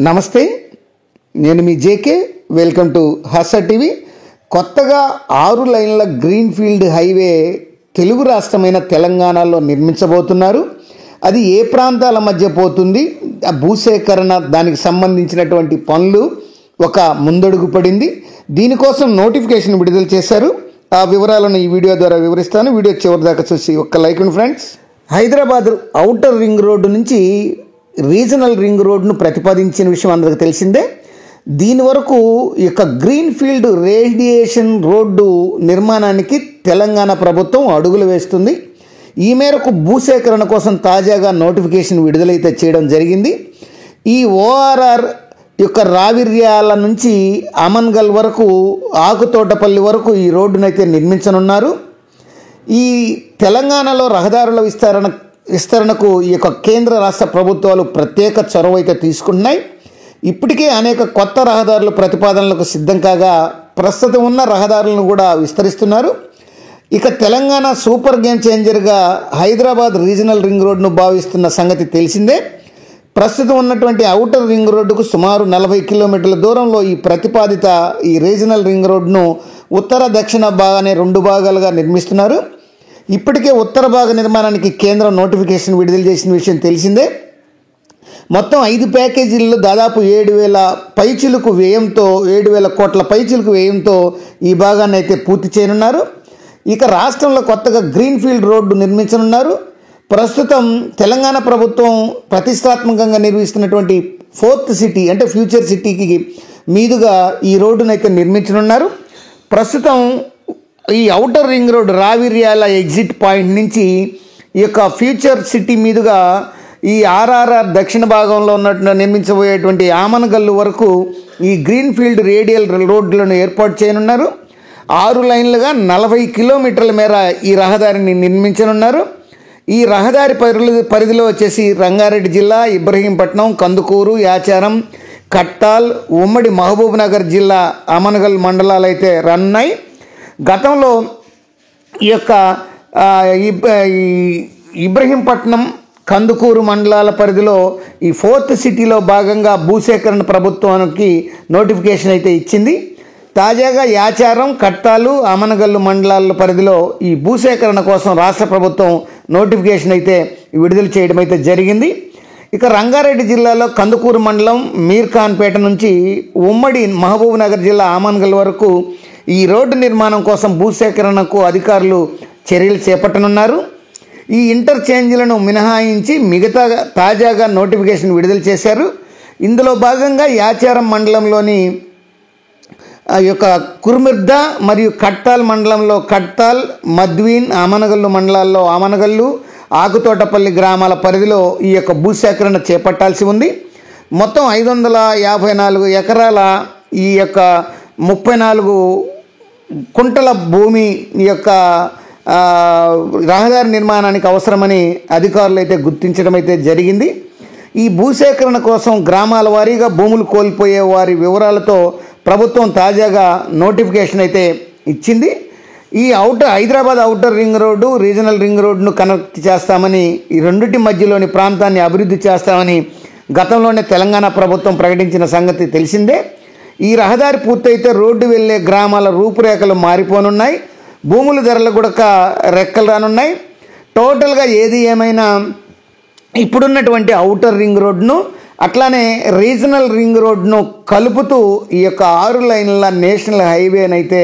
నమస్తే, నేను మీ JK. Welcome to Harsha TV. కొత్తగా 6 లైన్ల గ్రీన్ఫీల్డ్ హైవే తెలుగు రాష్ట్రమైన తెలంగాణలో నిర్మించబోతున్నారు. అది ఏ ప్రాంతాల మధ్య పోతుంది, భూసేకరణ, దానికి సంబంధించినటువంటి పనులు ఒక ముందడుగు పడింది. దీనికోసం నోటిఫికేషన్ విడుదల చేశారు. ఆ వివరాలను ఈ వీడియో ద్వారా వివరిస్తాను. వీడియో చివరి దాకా చూసి ఒక్క లైక్ అండి friends. Hyderabad outer ring road నుంచి రీజనల్ రింగ్ రోడ్డును ప్రతిపాదించిన విషయం అందరికీ తెలిసిందే. దీని వరకు ఇక గ్రీన్ఫీల్డ్ రేడియేషన్ రోడ్డు నిర్మాణానికి తెలంగాణ ప్రభుత్వం అడుగులు వేస్తుంది. ఈ మేరకు భూసేకరణ కోసం తాజాగా నోటిఫికేషన్ విడుదలైతే చేయడం జరిగింది. ఈ ఓఆర్ఆర్ యొక్క రావిర్యాల నుంచి అమన్గల్ వరకు, ఆకుతోటపల్లి వరకు ఈ రోడ్డునైతే నిర్మించనున్నారు. ఈ తెలంగాణలో రహదారుల విస్తరణకు ఈ యొక్క కేంద్ర రాష్ట్ర ప్రభుత్వాలు ప్రత్యేక చొరవ అయితే తీసుకుంటున్నాయి. ఇప్పటికే అనేక కొత్త రహదారుల ప్రతిపాదనలకు సిద్ధం కాగా ప్రస్తుతం ఉన్న రహదారులను కూడా విస్తరిస్తున్నారు. ఇక తెలంగాణ సూపర్ గేమ్ చేంజర్గా హైదరాబాద్ రీజనల్ రింగ్ రోడ్డును భావిస్తున్న సంగతి తెలిసిందే. ప్రస్తుతం ఉన్నటువంటి ఔటర్ రింగ్ రోడ్డుకు సుమారు 40 కిలోమీటర్ల దూరంలో ఈ ప్రతిపాదిత ఈ రీజనల్ రింగ్ రోడ్డును ఉత్తర దక్షిణ భాగానే 2 భాగాలుగా నిర్మిస్తున్నారు. ఇప్పటికే ఉత్తర భాగ నిర్మాణానికి కేంద్రం నోటిఫికేషన్ విడుదల చేసిన విషయం తెలిసిందే. మొత్తం 5 ప్యాకేజీల్లో దాదాపు 7,000 పైచిలుకు వ్యయంతో 7,000 కోట్ల పైచిలుకు వ్యయంతో ఈ భాగాన్ని అయితే పూర్తి చేయనున్నారు. ఇక రాష్ట్రంలో కొత్తగా గ్రీన్ఫీల్డ్ రోడ్డు నిర్మించనున్నారు. ప్రస్తుతం తెలంగాణ ప్రభుత్వం ప్రతిష్టాత్మకంగా నిర్మిస్తున్నటువంటి 4th సిటీ అంటే ఫ్యూచర్ సిటీకి మీదుగా ఈ రోడ్డునైతే నిర్మించనున్నారు. ప్రస్తుతం ఈ outer ring road Raviryal exit point నుంచి ఈ యొక్క ఫ్యూచర్ సిటీ మీదుగా ఈ ఆర్ఆర్ఆర్ దక్షిణ భాగంలో ఉన్నట్టు నిర్మించబోయేటువంటి ఆమనగల్లు వరకు ఈ గ్రీన్ఫీల్డ్ రేడియల్ రోడ్లను ఏర్పాటు చేయనున్నారు. 6 లైన్లుగా 40 కిలోమీటర్ల మేర ఈ రహదారిని నిర్మించనున్నారు. ఈ రహదారి పరిధిలో వచ్చేసి రంగారెడ్డి జిల్లా, ఇబ్రహీంపట్నం, కందుకూరు, యాచారం, కట్టాల్, ఉమ్మడి మహబూబ్ నగర్ జిల్లా అమనగల్ మండలాలు అయితే రన్నాయి. గతంలో ఈ యొక్క ఇబ్రహీంపట్నం, కందుకూరు మండలాల పరిధిలో ఈ 4th సిటీలో భాగంగా భూసేకరణ ప్రభుత్వానికి నోటిఫికేషన్ అయితే ఇచ్చింది. తాజాగా యాచారం, కట్టాలు, అమనగల్లు మండలాల పరిధిలో ఈ భూసేకరణ కోసం రాష్ట్ర ప్రభుత్వం నోటిఫికేషన్ అయితే విడుదల చేయడం అయితే జరిగింది. ఇక రంగారెడ్డి జిల్లాలో కందుకూరు మండలం మీర్ఖాన్పేట నుంచి ఉమ్మడి మహబూబ్ నగర్ జిల్లా ఆమన్గల్ వరకు ఈ రోడ్డు నిర్మాణం కోసం భూసేకరణకు అధికారులు చర్యలు చేపట్టనున్నారు. ఈ ఇంటర్చేంజ్లను మినహాయించి మిగతా తాజాగా నోటిఫికేషన్ విడుదల చేశారు. ఇందులో భాగంగా యాచారం మండలంలోని యొక్క కుర్మిర్ద మరియు కట్టాల్ మండలంలో కట్టాల్, మద్వీన్, అమనగల్లు మండలాల్లో అమనగల్లు, ఆకుతోటపల్లి గ్రామాల పరిధిలో ఈ యొక్క భూసేకరణ చేపట్టాల్సి ఉంది. మొత్తం 554 ఎకరాల ఈ యొక్క 34 కుంటల భూమి ఈ యొక్క రహదారి నిర్మాణానికి అవసరమని అధికారులు అయితే గుర్తించడం అయితే జరిగింది. ఈ భూసేకరణ కోసం గ్రామాల వారీగా భూములు కోల్పోయే వారి వివరాలతో ప్రభుత్వం తాజాగా నోటిఫికేషన్ అయితే ఇచ్చింది. ఈ Hyderabad outer ring road, regional ring రోడ్డును కనెక్ట్ చేస్తామని, ఈ రెండింటి మధ్యలోని ప్రాంతాన్ని అభివృద్ధి చేస్తామని గతంలోనే తెలంగాణ ప్రభుత్వం ప్రకటించిన సంగతి తెలిసిందే. ఈ రహదారి పూర్తయితే రోడ్డు వెళ్ళే గ్రామాల రూపురేఖలు మారిపోనున్నాయి. భూముల ధరలు కూడా రెక్కలు రానున్నాయి. టోటల్గా ఏది ఏమైనా ఇప్పుడున్నటువంటి ఔటర్ రింగ్ రోడ్ను అట్లానే రీజనల్ రింగ్ రోడ్ను కలుపుతూ ఈ యొక్క 6 లైన్ల నేషనల్ హైవేనైతే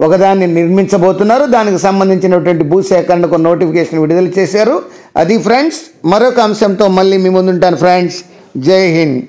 ఒకదాన్ని నిర్మించబోతున్నారు. దానికి సంబంధించినటువంటి భూసేకరణకు నోటిఫికేషన్ విడుదల చేశారు. అది ఫ్రెండ్స్, మరొక అంశంతో మళ్ళీ మీ ముందుంటాను ఫ్రెండ్స్. జై హింద్.